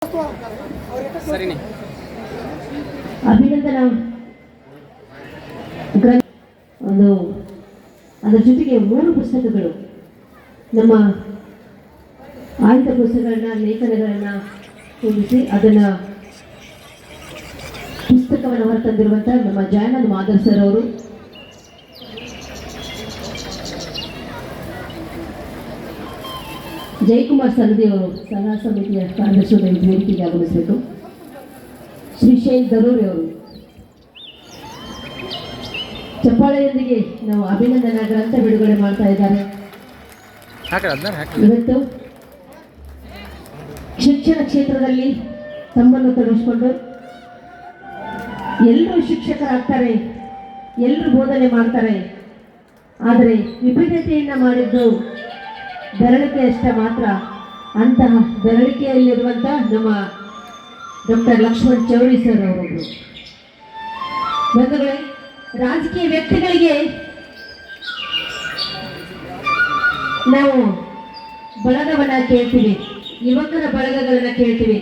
ಸರಿನೇ ಅಭಿನಂದನಾ ಒಂದು ಅದರ ಜೊತೆಗೆ 3 ಪುಸ್ತಕಗಳು ನಮ್ಮ ಆಯ್ದ ಪುಸ್ತಕಗಳನ್ನ ಲೇಖನಗಳನ್ನ ಕೂಡಿಸಿ ಅದನ್ನ ಪುಸ್ತಕವನ್ನು ಹೊರತಂದಿರುವಂಥ ನಮ್ಮ ಜಯಾನಂದ್ ಮಾಧವ್ ಸರ್ ಅವರು, ಜಯಕುಮಾರ್ ಸರದಿ ಅವರು ಸಲಹಾ ಸಮಿತಿಯ ಕಾರ್ಯದರ್ಶಿ ವೇದಿಕೆಗೆ ಆಗಮಿಸಬೇಕು. ಶ್ರೀಶೈಲ್ ದರೂರಿ ಅವರು ಚಪ್ಪಾಳೆಯೊಂದಿಗೆ ನಾವು ಅಭಿನಂದನಾ ಗ್ರಂಥ ಬಿಡುಗಡೆ ಮಾಡ್ತಾ ಇದ್ದಾರೆ. ಇವತ್ತು ಶಿಕ್ಷಣ ಕ್ಷೇತ್ರದಲ್ಲಿ ತಮ್ಮನ್ನು ತೊಡಗಿಸಿಕೊಂಡು ಎಲ್ಲರೂ ಶಿಕ್ಷಕರಾಗ್ತಾರೆ, ಎಲ್ಲರೂ ಬೋಧನೆ ಮಾಡ್ತಾರೆ. ಆದರೆ ವಿಭಿನ್ನತೆಯನ್ನು ಮಾಡಿದ್ದು ಬೆರಳಿಕೆಯಷ್ಟೇ ಮಾತ್ರ. ಅಂತಹ ಬೆರಳಿಕೆಯಲ್ಲಿರುವಂಥ ನಮ್ಮ ಡಾಕ್ಟರ್ ಲಕ್ಷ್ಮಣ್ ಚೌರಿ ಸರ್ ಅವರೊಬ್ಬರು. ಬಂಧುಗಳೇ, ರಾಜಕೀಯ ವ್ಯಕ್ತಿಗಳಿಗೆ ನಾವು ಬಳಗವನ್ನು ಕೇಳ್ತೀವಿ, ಯುವಕರ ಬಳಗಗಳನ್ನು ಕೇಳ್ತೀವಿ.